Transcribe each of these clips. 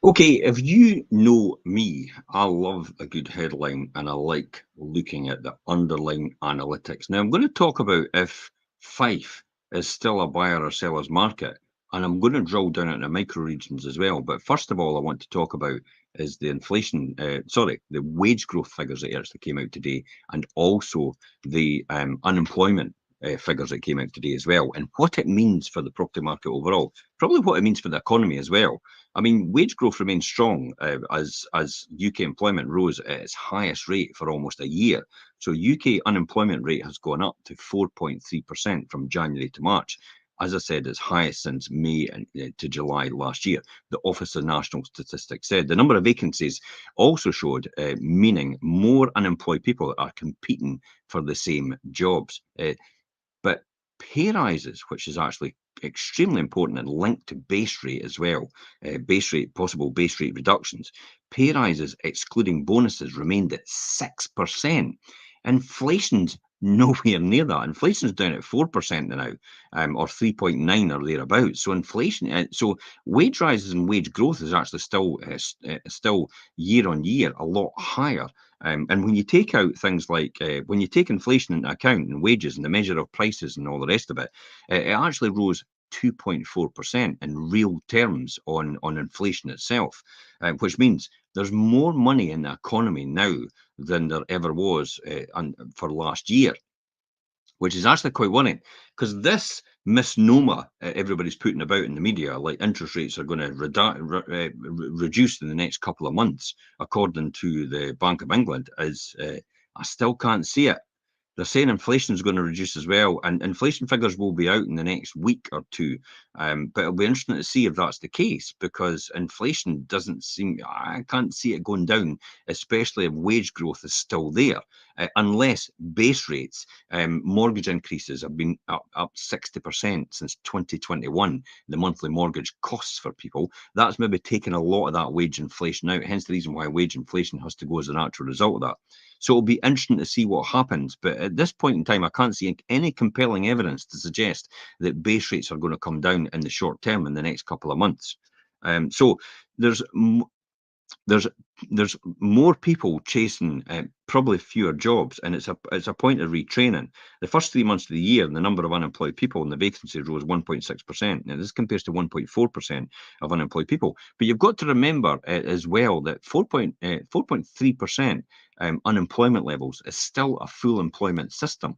Okay, if you know me, I love a good headline and I like looking at the underlying analytics. Now, I'm going to talk about if Fife is still a buyer or seller's market, and I'm going to drill down into micro regions as well. But first of all, I want to talk about is the inflation, the wage growth figures that actually came out today, and also the unemployment figures that came out today as well, and what it means for the property market overall. Probably what it means for the economy as well. I mean, wage growth remains strong as UK employment rose at its highest rate for almost a year. So UK unemployment rate has gone up to 4.3% from January to March. As I said, it's highest since May to July last year. The Office of National Statistics said the number of vacancies also showed, meaning more unemployed people are competing for the same jobs. But pay rises, which is actually extremely important and linked to base rate as well, possible base rate reductions. Pay rises, excluding bonuses, remained at 6%. Inflation's nowhere near that. Inflation's down at 4% now, or 3.9 or thereabouts. So so wage rises and wage growth is actually still year on year a lot higher. And when you take out things like when you take inflation into account and wages and the measure of prices and all the rest of it, it actually rose 2.4% in real terms on inflation itself, which means there's more money in the economy now than there ever was for last year, which is actually quite worrying because this misnomer everybody's putting about in the media, like interest rates are going to reduce in the next couple of months, according to the Bank of England, is I still can't see it. They're saying inflation is going to reduce as well, and inflation figures will be out in the next week or two. But it'll be interesting to see if that's the case because inflation doesn't seem, I can't see it going down, especially if wage growth is still there, unless base rates, mortgage increases have been up 60% since 2021. The monthly mortgage costs for people, that's maybe taken a lot of that wage inflation out, hence the reason why wage inflation has to go as a natural result of that. So it'll be interesting to see what happens. But at this point in time, I can't see any compelling evidence to suggest that base rates are going to come down in the short term in the next couple of months. So there's there's there's more people chasing probably fewer jobs, and it's a point of retraining. The first 3 months of the year, the number of unemployed people and the vacancy rose 1.6%. Now this compares to 1.4% of unemployed people. But you've got to remember as well that 4.3% unemployment levels is still a full employment system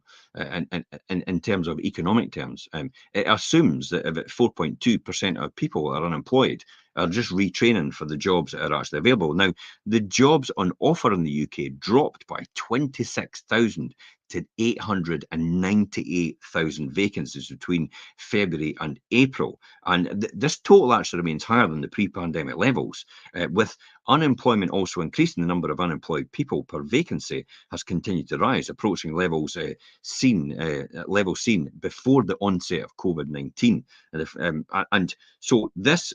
in terms of economic terms. It assumes that about 4.2% of people are unemployed are just retraining for the jobs that are actually available. Now, the jobs on offer in the UK dropped by 26,000 to 898,000 vacancies between February and April. And this total actually remains higher than the pre-pandemic levels, with unemployment also increasing. The number of unemployed people per vacancy has continued to rise, approaching levels seen before the onset of COVID-19. And so this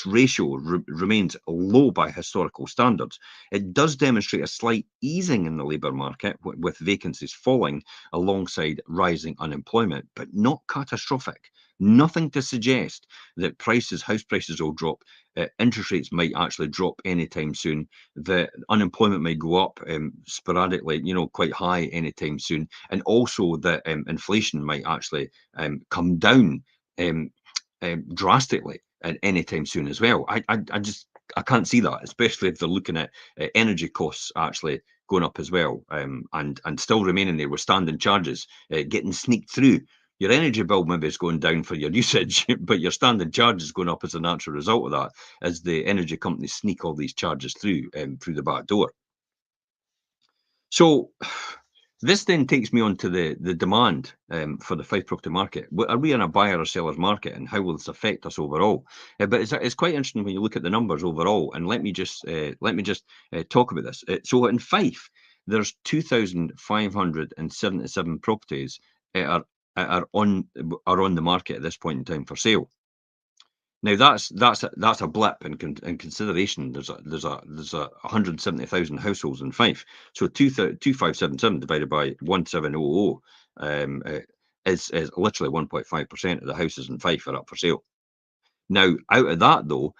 ratio remains low by historical standards. It does demonstrate a slight easing in the labour market, with vacancies falling alongside rising unemployment, but not catastrophic. Nothing to suggest that house prices will drop. Interest rates might actually drop anytime soon. The unemployment might go up sporadically, quite high anytime soon, and also that inflation might actually come down um, drastically at any time soon as well. I can't see that, especially if they're looking at energy costs actually going up as well, and still remaining there with standing charges getting sneaked through. Your energy bill maybe is going down for your usage, but your standing charge is going up as a natural result of that, as the energy companies sneak all these charges through the back door. So this then takes me on to the demand for the Fife property market. Are we in a buyer or seller's market, and how will this affect us overall? But it's quite interesting when you look at the numbers overall. And let me just talk about this. So in Fife, there's 2,577 properties are are on the market at this point in time for sale. Now that's a blip in consideration. There's a 170,000 households in Fife, so 2,577 divided by 1,700 is literally 1.5% of the houses in Fife are up for sale. Now, out of that though,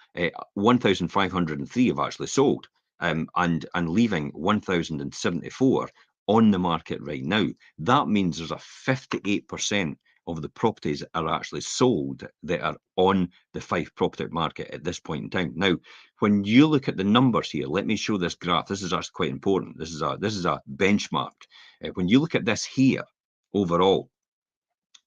1,503 have actually sold, and leaving 1,074 on the market right now. That means there's a 58% of the properties that are actually sold that are on the Fife property market at this point in time. Now, when you look at the numbers here, let me show this graph. This is actually quite important. This is a benchmark. When you look at this here overall,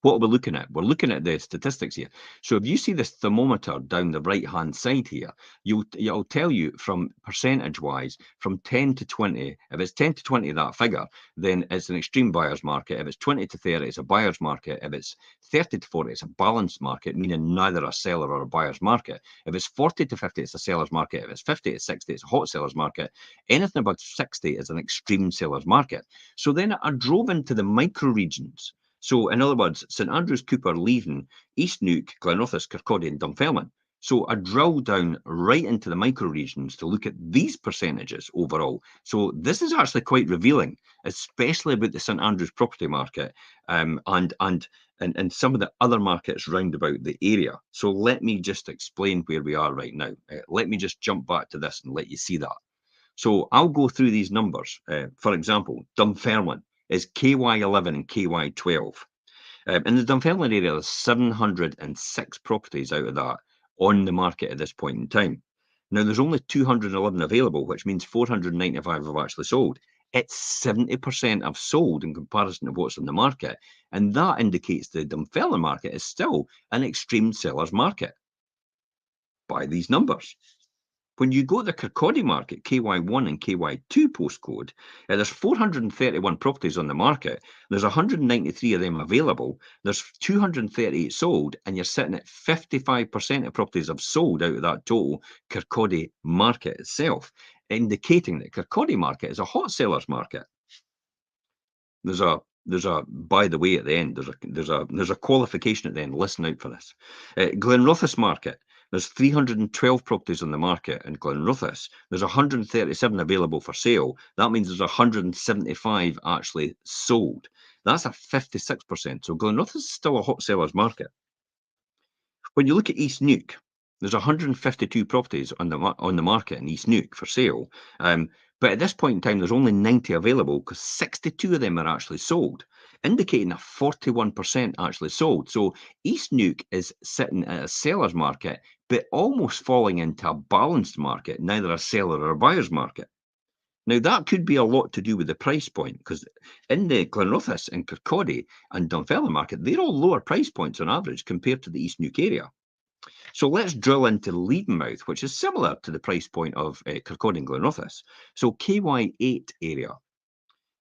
what are we looking at? We're looking at the statistics here. So if you see this thermometer down the right-hand side here, it'll tell you from percentage-wise, from 10 to 20. If it's 10 to 20, that figure, then it's an extreme buyer's market. If it's 20 to 30, it's a buyer's market. If it's 30 to 40, it's a balanced market, meaning neither a seller or a buyer's market. If it's 40 to 50, it's a seller's market. If it's 50 to 60, it's a hot seller's market. Anything above 60 is an extreme seller's market. So then I drove into the micro regions. So, in other words, St Andrews, Cooper, Leven, East Neuk, Glenrothes, Kirkcaldy, and Dunfermline. So, I drilled down right into the micro regions to look at these percentages overall. So, this is actually quite revealing, especially about the St Andrews property market, and some of the other markets round about the area. So, let me just explain where we are right now. Let me just jump back to this and let you see that. So, I'll go through these numbers. For example, Dunfermline is KY11 and KY12. In the Dunfermline area, there's 706 properties out of that on the market at this point in time. Now, there's only 211 available, which means 495 have actually sold. It's 70% have sold in comparison to what's on the market. And that indicates the Dunfermline market is still an extreme seller's market by these numbers. When you go to the Kirkcaldy market, KY1 and KY2 postcode, there's 431 properties on the market. There's 193 of them available. There's 238 sold, and you're sitting at 55% of properties have sold out of that total Kirkcaldy market itself, indicating that Kirkcaldy market is a hot sellers market. There's a by the way at the end. There's a qualification at the end. Listen out for this. Glenrothes market. There's 312 properties on the market in Glenrothes. There's 137 available for sale. That means there's 175 actually sold. That's a 56%. So Glenrothes is still a hot sellers market. When you look at East Neuk, there's 152 properties on the market in East Neuk for sale. But at this point in time, there's only 90 available because 62 of them are actually sold, indicating a 41% actually sold. So East Neuk is sitting at a seller's market, but almost falling into a balanced market, neither a seller or a buyer's market. Now, that could be a lot to do with the price point, because in the Glenrothes and Kirkcaldy and Dunfermline market, they're all lower price points on average compared to the East Neuk area. So let's drill into Levenmouth, which is similar to the price point of Kirkcaldy and Glenrothes. So KY8 area.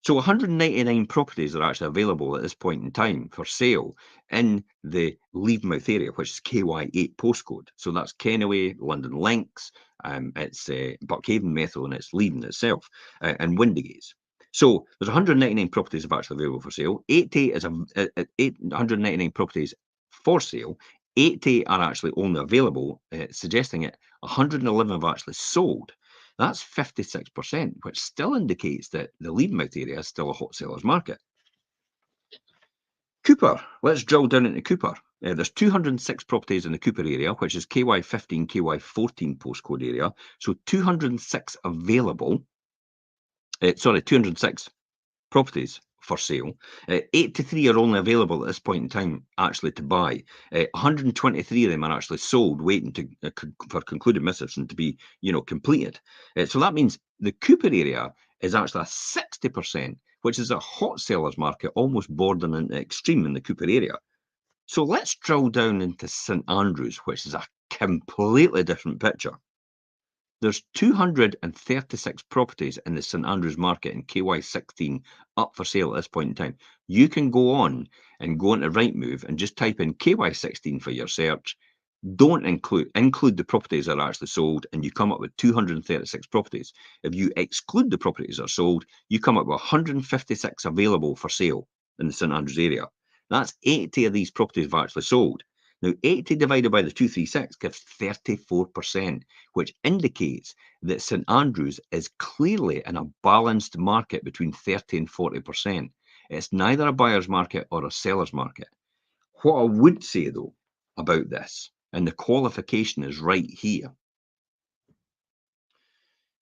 So 199 properties are actually available at this point in time for sale in the Levenmouth area, which is KY8 postcode. So that's Kennaway, London Links, it's Buckhaven Metro, and it's Leven itself, and Windigates. So there's 199 properties are actually available for sale. 899 properties for sale. 80 are actually only available, suggesting it 111 have actually sold. That's 56%, which still indicates that the Levenmouth area is still a hot sellers market. Cooper, let's drill down into Cooper. There's 206 properties in the Cooper area, which is KY15, KY14 postcode area. So 206 available. 206 properties for sale. 83 are only available at this point in time actually to buy. 123 of them are actually sold, waiting for concluded missives and to be completed. So that means the Cooper area is actually a 60%, which is a hot sellers market, almost bordering into extreme in the Cooper area. So let's drill down into St Andrews, which is a completely different picture. There's 236 properties in the St Andrews market in KY16 up for sale at this point in time. You can go on and go into Rightmove and just type in KY16 for your search. Don't include the properties that are actually sold, and you come up with 236 properties. If you exclude the properties that are sold, you come up with 156 available for sale in the St Andrews area. That's 80 of these properties have actually sold. Now, 80 divided by the 236 gives 34%, which indicates that St Andrews is clearly in a balanced market between 30 and 40%. It's neither a buyer's market or a seller's market. What I would say, though, about this, And the qualification is right here.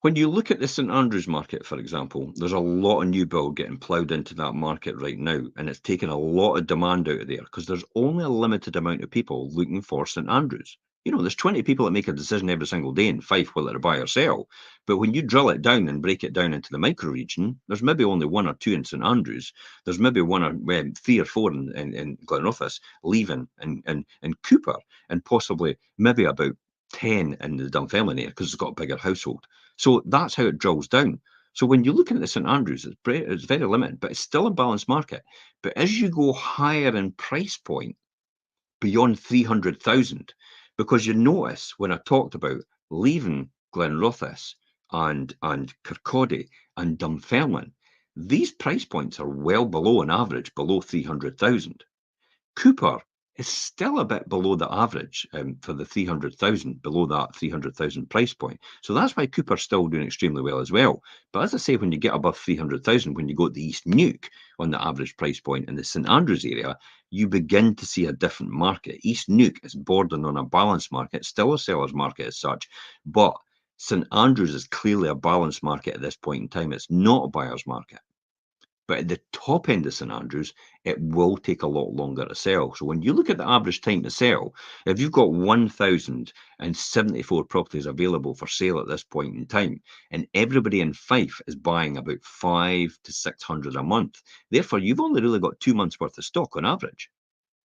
When you look at the St Andrews market, for example, there's a lot of new build getting ploughed into that market right now, and it's taking a lot of demand out of there because there's only a limited amount of people looking for St Andrews. There's 20 people that make a decision every single day in Fife whether to buy or sell. But when you drill it down and break it down into the micro region, there's maybe only one or two in St Andrews. There's maybe one or three or four in Glenrothes, Leven, and Cooper, and possibly maybe about 10 in the Dunfermline area because it's got a bigger household. So that's how it drills down. So when you're looking at the St Andrews, it's very limited, but it's still a balanced market. But as you go higher in price point, beyond 300,000, because you notice when I talked about leaving Glenrothes and Kirkcaldy and Dunfermline, these price points are well below an average, below 300,000. Cooper is still a bit below the average for the 300,000, below that 300,000 price point. So that's why Cooper's still doing extremely well as well. But as I say, when you get above 300,000, when you go to the East Nuke on the average price point in the St Andrews area, you begin to see a different market. East Nuke is bordering on a balanced market, still a seller's market as such, but St Andrews is clearly a balanced market at this point in time. It's not a buyer's market. But at the top end of St Andrews, it will take a lot longer to sell. So when you look at the average time to sell, if you've got 1,074 properties available for sale at this point in time, and everybody in Fife is buying about 500 to 600 a month, therefore you've only really got 2 months worth of stock on average.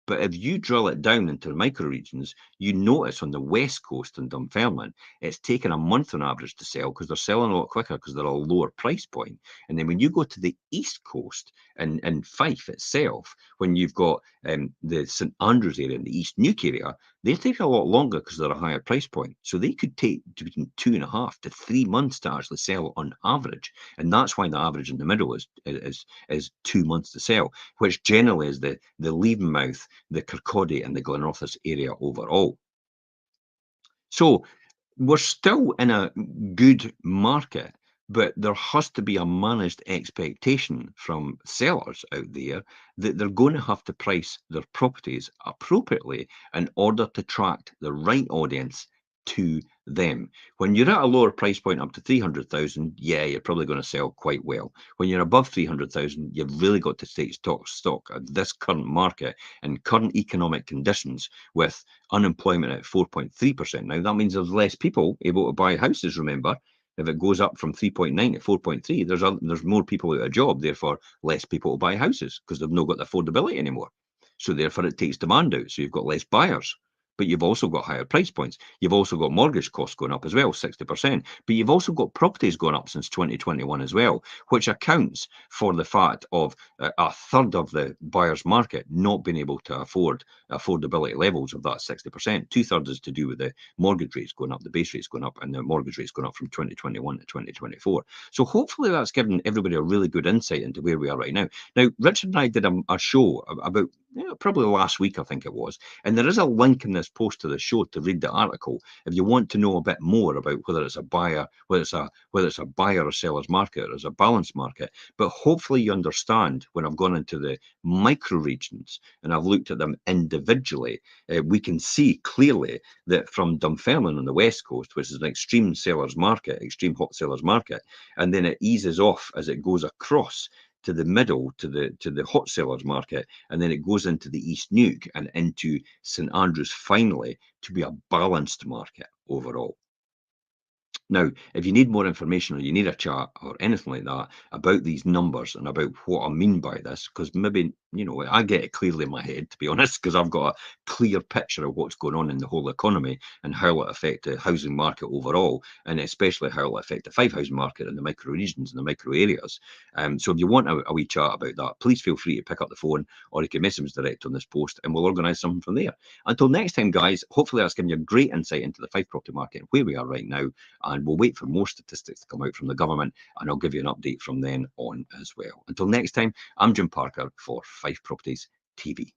But if you drill it down into the micro-regions, you notice on the west coast in Dunfermline, it's taken a month on average to sell because they're selling a lot quicker because they're a lower price point. And then when you go to the east coast in Fife itself, when you've got the St Andrews area and the East Nuke area, they take a lot longer because they're a higher price point. So they could take between 2.5 to 3 months to actually sell on average. And that's why the average in the middle is 2 months to sell, which generally is the Levenmouth, the Kirkcaldy and the Glenrothes area overall. So we're still in a good market, but there has to be a managed expectation from sellers out there that they're going to have to price their properties appropriately in order to attract the right audience to them. When you're at a lower price point up to 300,000, yeah, you're probably going to sell quite well. When you're above 300,000, you've really got to take stock of this current market and current economic conditions with unemployment at 4.3% now. That means there's less people able to buy houses, remember. If it goes up from 3.9 to 4.3, there's more people out of job, therefore less people to buy houses because they've not got the affordability anymore. So therefore it takes demand out. So you've got less buyers. But you've also got higher price points. You've also got mortgage costs going up as well, 60%. But you've also got properties going up since 2021 as well, which accounts for the fact of a third of the buyer's market not being able to afford affordability levels of that 60%. Two-thirds is to do with the mortgage rates going up, the base rates going up, and the mortgage rates going up from 2021 to 2024. So hopefully that's given everybody a really good insight into where we are right now. Now, Richard and I did a show about probably last week, I think it was, and there is a link in this post to the show to read the article if you want to know a bit more about whether it's a buyer, whether it's a buyer or seller's market or it's a balanced market. But hopefully you understand when I've gone into the micro regions and I've looked at them individually, we can see clearly that from Dunfermline on the west coast, which is an extreme seller's market, extreme hot seller's market, and then it eases off as it goes across to the middle, to the hot sellers market, and then it goes into the East Nuke and into St Andrews finally to be a balanced market overall. Now, if you need more information or you need a chat or anything like that about these numbers and about what I mean by this, because maybe, I get it clearly in my head, to be honest, because I've got a clear picture of what's going on in the whole economy and how it'll affect the housing market overall, and especially how it'll affect the Fife housing market and the micro regions and the micro areas. So if you want a wee chat about that, please feel free to pick up the phone or you can message us direct on this post and we'll organise something from there. Until next time, guys, hopefully that's given you a great insight into the Fife property market and where we are right now. And we'll wait for more statistics to come out from the government, and I'll give you an update from then on as well. Until next time, I'm Jim Parker for Fife Properties TV.